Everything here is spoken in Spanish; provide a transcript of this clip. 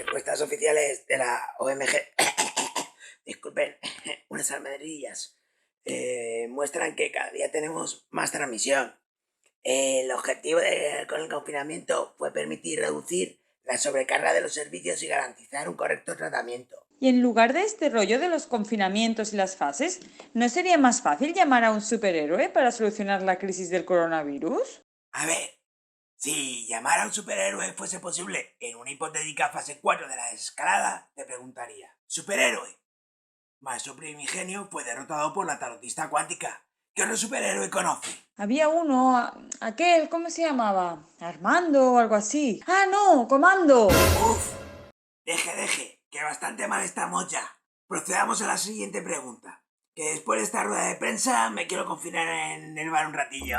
encuestas oficiales de la OMG, disculpen, unas almendrillas, muestran que cada día tenemos más transmisión. El objetivo con el confinamiento fue permitir reducir la sobrecarga de los servicios y garantizar un correcto tratamiento. Y en lugar de este rollo de los confinamientos y las fases, ¿no sería más fácil llamar a un superhéroe para solucionar la crisis del coronavirus? A ver, si llamar a un superhéroe fuese posible en una hipotética fase 4 de la desescalada, te preguntaría: superhéroe, Maestro Primigenio fue derrotado por la tarotista cuántica. ¿Qué otro superhéroe conoce? Había uno, aquel, ¿cómo se llamaba? Armando o algo así. ¡Ah, no! ¡Comando! Uf, deje, que bastante mal estamos ya. Procedamos a la siguiente pregunta, que después de esta rueda de prensa me quiero confinar en el bar un ratillo.